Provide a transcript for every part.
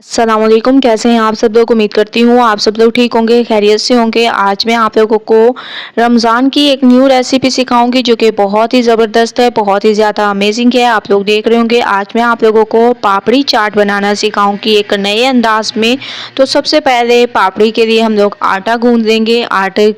अस्सलामुअलैकुम, कैसे हैं आप सब लोग। उम्मीद करती हूँ आप सब लोग ठीक होंगे, खैरियत से होंगे। आज मैं आप लोगों को रमज़ान की एक न्यू रेसिपी सिखाऊंगी जो कि बहुत ही ज़बरदस्त है, बहुत ही ज़्यादा अमेजिंग है। आप लोग देख रहे होंगे आज मैं आप लोगों को पापड़ी चाट बनाना सिखाऊंगी एक नए अंदाज में। तो सबसे पहले पापड़ी के लिए हम लोग आटा गूंद लेंगे। आटे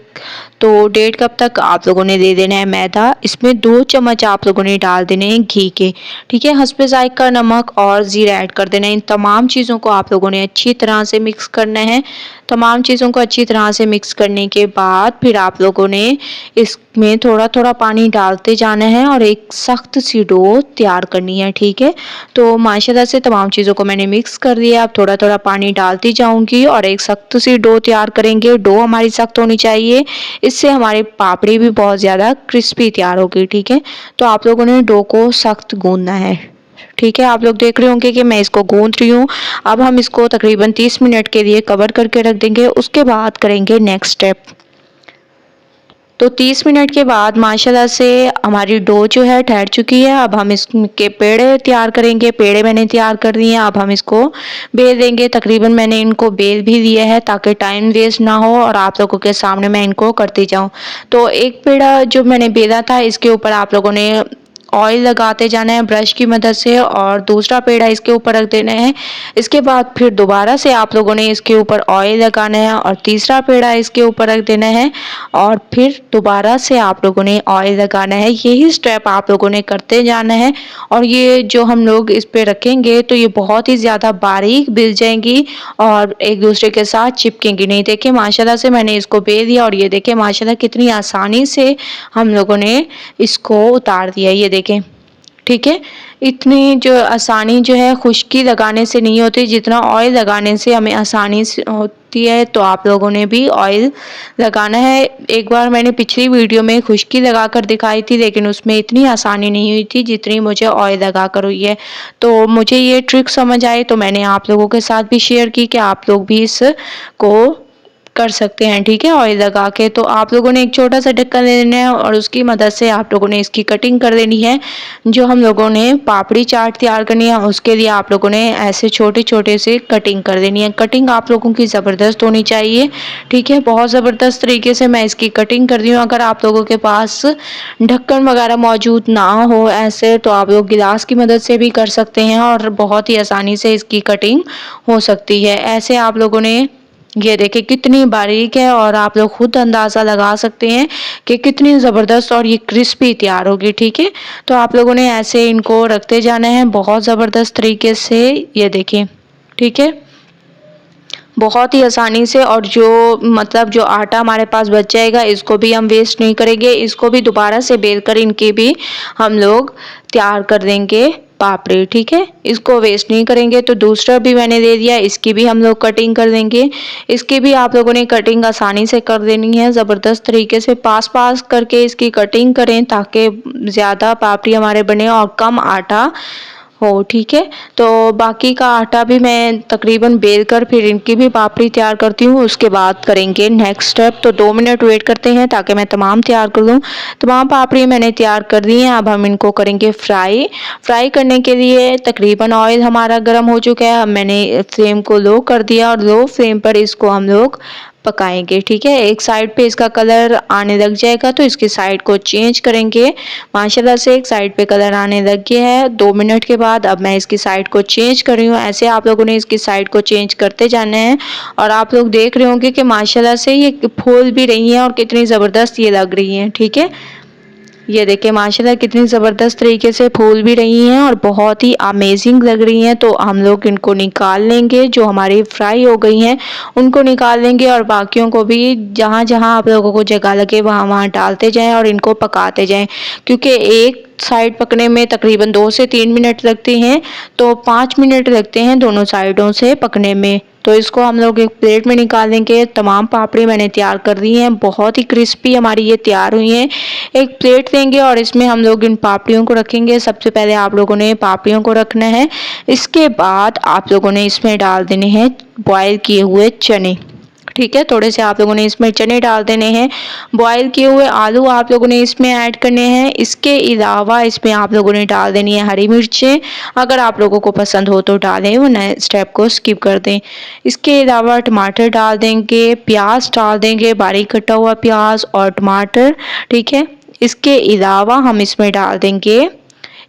तो 1.5 कप तक आप लोगों ने दे देना है मैदा। इसमें 2 चम्मच आप लोगों ने डाल देने हैं घी के, ठीक है। हस्बे जायका नमक और ज़ीरा ऐड कर देना है। इन तमाम चीज़ों को आप लोगों ने अच्छी तरह से मिक्स करना है। तमाम चीज़ों को अच्छी तरह से मिक्स करने के बाद फिर आप लोगों ने इसमें थोड़ा थोड़ा पानी डालते जाना है और एक सख्त सी डो तैयार करनी है, ठीक है। तो माशाल्लाह से तमाम चीज़ों को मैंने मिक्स कर दिया। अब थोड़ा थोड़ा पानी डालती जाऊंगी और एक सख्त सी डो तैयार करेंगे। डो हमारी सख्त होनी चाहिए, इससे हमारी पापड़ी भी बहुत ज़्यादा क्रिस्पी तैयार होगी, ठीक है। तो आप लोगों ने डो को सख्त गूंदना है, ठीक है। आप लोग देख रहे होंगे कि मैं इसको गूंद रही हूँ। अब हम इसको तकरीबन 30 मिनट के लिए कवर करके रख देंगे। उसके बाद करेंगे नेक्स्ट स्टेप। तो 30 मिनट के बाद माशाल्लाह से हमारी डो जो है ठहर चुकी है। अब हम इसके पेड़े तैयार करेंगे। पेड़े मैंने तैयार कर दिए हैं। अब हम इसको बेल देंगे। तकरीबन मैंने इनको बेल भी दिया है ताकि टाइम वेस्ट ना हो और आप लोगों के सामने मैं इनको करती जाऊं। तो एक पेड़ा जो मैंने बेला था इसके ऊपर आप लोगों ने ऑयल लगाते जाना है ब्रश की मदद से और दूसरा पेड़ा इसके ऊपर रख देना है। इसके बाद फिर दोबारा से आप लोगों ने इसके ऊपर ऑयल लगाना है और तीसरा पेड़ा इसके ऊपर रख देना है और फिर दोबारा से आप लोगों ने ऑयल लगाना है। यही स्टेप आप लोगों ने करते जाना है और ये जो हम लोग इस पे रखेंगे तो ये बहुत ही ज़्यादा बारीक बिल जाएंगी और एक दूसरे के साथ चिपकेंगी नहीं। देखिए माशाल्लाह से मैंने इसको बेल दिया और ये देखिए माशाल्लाह कितनी आसानी से हम लोगों ने इसको उतार दिया, ये देखें, ठीक है। इतनी जो आसानी जो है खुश्की लगाने से नहीं होती जितना ऑयल लगाने से हमें आसानी से होती है। तो आप लोगों ने भी ऑयल लगाना है। एक बार मैंने पिछली वीडियो में खुश्की लगाकर दिखाई थी लेकिन उसमें इतनी आसानी नहीं हुई थी जितनी मुझे ऑयल लगाकर हुई है। तो मुझे ये ट्रिक समझ आई तो मैंने आप लोगों के साथ भी शेयर की कि आप लोग भी इसको कर सकते हैं, ठीक है, ऑयल लगा के। तो आप लोगों ने एक छोटा सा ढक्कन ले लेना है और उसकी मदद से आप लोगों ने इसकी कटिंग कर देनी है। जो हम लोगों ने पापड़ी चाट तैयार करनी है उसके लिए आप लोगों ने ऐसे छोटे छोटे से कटिंग कर देनी है। कटिंग आप लोगों की ज़बरदस्त होनी चाहिए, ठीक है। बहुत ज़बरदस्त तरीके से मैं इसकी कटिंग कर रही हूँ। अगर आप लोगों के पास ढक्कन वगैरह मौजूद ना हो ऐसे तो आप लोग गिलास की मदद से भी कर सकते हैं और बहुत ही आसानी से इसकी कटिंग हो सकती है। ऐसे आप लोगों ने, ये देखिए कितनी बारीक है और आप लोग खुद अंदाज़ा लगा सकते हैं कि कितनी ज़बरदस्त और ये क्रिस्पी तैयार होगी, ठीक है। तो आप लोगों ने ऐसे इनको रखते जाना है बहुत ज़बरदस्त तरीके से, ये देखिए, ठीक है, बहुत ही आसानी से। और जो मतलब जो आटा हमारे पास बच जाएगा इसको भी हम वेस्ट नहीं करेंगे, इसको भी दोबारा से बेल कर इनके भी हम लोग तैयार कर देंगे पापड़ी, ठीक है। इसको वेस्ट नहीं करेंगे। तो दूसरा भी मैंने दे दिया, इसकी भी हम लोग कटिंग कर देंगे। इसकी भी आप लोगों ने कटिंग आसानी से कर देनी है, ज़बरदस्त तरीके से पास पास करके इसकी कटिंग करें ताकि ज़्यादा पापड़ी हमारे बने और कम आटा हो, ठीक है। तो बाकी का आटा भी मैं तकरीबन बेल कर फिर इनकी भी पापड़ी तैयार करती हूँ। उसके बाद करेंगे नेक्स्ट स्टेप। तो 2 मिनट वेट करते हैं ताकि मैं तमाम तैयार कर लूँ। तमाम पापड़ी मैंने तैयार कर दी हैं। अब हम इनको करेंगे फ्राई। फ्राई करने के लिए तकरीबन ऑयल हमारा गर्म हो चुका है। अब मैंने फ्लेम को लो कर दिया और लो फ्लेम पर इसको हम लोग पकाएंगे, ठीक है। एक साइड पे इसका कलर आने लग जाएगा तो इसकी साइड को चेंज करेंगे। माशाल्लाह से एक साइड पे कलर आने लग गया है। 2 मिनट के बाद अब मैं इसकी साइड को चेंज कर रही हूँ। ऐसे आप लोगों ने इसकी साइड को चेंज करते जाना है और आप लोग देख रहे होंगे कि माशाल्लाह से ये फूल भी रही हैं और कितनी ज़बरदस्त ये लग रही हैं, ठीक है। ये देखिए माशाल्लाह कितनी ज़बरदस्त तरीके से फूल भी रही हैं और बहुत ही अमेजिंग लग रही हैं। तो हम लोग इनको निकाल लेंगे, जो हमारी फ्राई हो गई हैं उनको निकाल लेंगे और बाकियों को भी जहाँ जहाँ आप लोगों को जगह लगे वहाँ वहाँ डालते जाएं और इनको पकाते जाएं, क्योंकि एक साइड पकने में तकरीबन 2 से 3 मिनट लगते हैं तो 5 मिनट लगते हैं दोनों साइडों से पकने में। तो इसको हम लोग एक प्लेट में निकाल लेंगे। तमाम पापड़ी मैंने तैयार कर दी हैं, बहुत ही क्रिस्पी हमारी ये तैयार हुई हैं। एक प्लेट लेंगे और इसमें हम लोग इन पापड़ियों को रखेंगे। सबसे पहले आप लोगों ने पापड़ियों को रखना है। इसके बाद आप लोगों ने इसमें डाल देने हैं बॉयल किए हुए चने, ठीक है। थोड़े से आप लोगों ने इसमें चने डाल देने हैं, बॉयल किए हुए आलू आप लोगों ने इसमें ऐड करने हैं। इसके अलावा इसमें आप लोगों ने डाल देनी है हरी मिर्चें, अगर आप लोगों को पसंद हो तो डालें, वरना स्टेप को स्किप कर दें। इसके अलावा टमाटर डाल देंगे, प्याज डाल देंगे, बारीक कटा हुआ प्याज और टमाटर, ठीक है। इसके अलावा हम इसमें डाल देंगे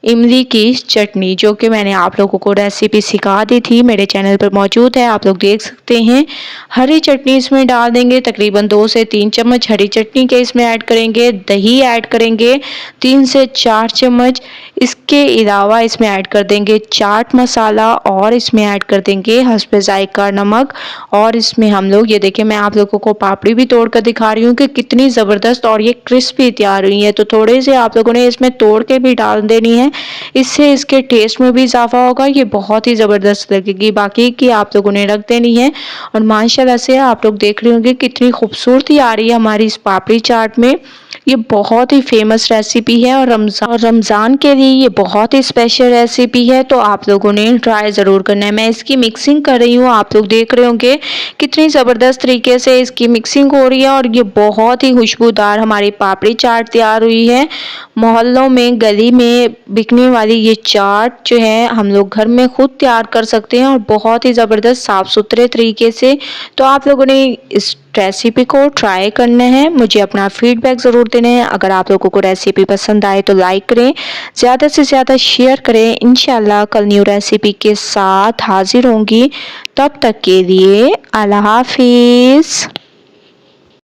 इमली की चटनी, जो कि मैंने आप लोगों को रेसिपी सिखा दी थी, मेरे चैनल पर मौजूद है, आप लोग देख सकते हैं। हरी चटनी इसमें डाल देंगे, तकरीबन 2 से 3 चम्मच हरी चटनी के इसमें ऐड करेंगे। दही ऐड करेंगे 3 से 4 चम्मच। इसके अलावा इसमें ऐड कर देंगे चाट मसाला और इसमें ऐड कर देंगे हस्बे जायका नमक। और इसमें हम लोग ये देखिए, मैं आप लोगों को पापड़ी भी तोड़ कर दिखा रही हूँ कि कितनी ज़बरदस्त और ये क्रिस्पी तैयार हुई है। तो थोड़े से आप लोगों ने इसमें तोड़ के भी डाल देनी है, इससे इसके टेस्ट में भी इजाफा होगा, ये बहुत ही ज़बरदस्त लगेगी। बाकी की आप लोगों ने रख देनी है। और माशाल्लाह से आप लोग देख रहे होंगे कितनी खूबसूरती आ रही है हमारी इस पापड़ी चाट में। ये बहुत ही फेमस रेसिपी है और रमज़ान के लिए ये बहुत ही स्पेशल रेसिपी है, तो आप लोगों ने ट्राई ज़रूर करना है। मैं इसकी मिक्सिंग कर रही हूँ, आप लोग देख रहे होंगे कितनी ज़बरदस्त तरीके से इसकी मिक्सिंग हो रही है और ये बहुत ही खुशबूदार हमारी पापड़ी चाट तैयार हुई है। मोहल्लों में, गली में बिकने वाली ये चाट जो है हम लोग घर में खुद तैयार कर सकते हैं और बहुत ही ज़बरदस्त साफ़ सुथरे तरीके से। तो आप लोगों ने इस रेसिपी को ट्राई करना है, मुझे अपना फीडबैक ज़रूर देना है। अगर आप लोगों को रेसिपी पसंद आए तो लाइक करें, ज़्यादा से ज़्यादा शेयर करें। इंशाल्लाह कल न्यू रेसिपी के साथ हाजिर होंगी, तब तक के लिए अल्लाह हाफिज़।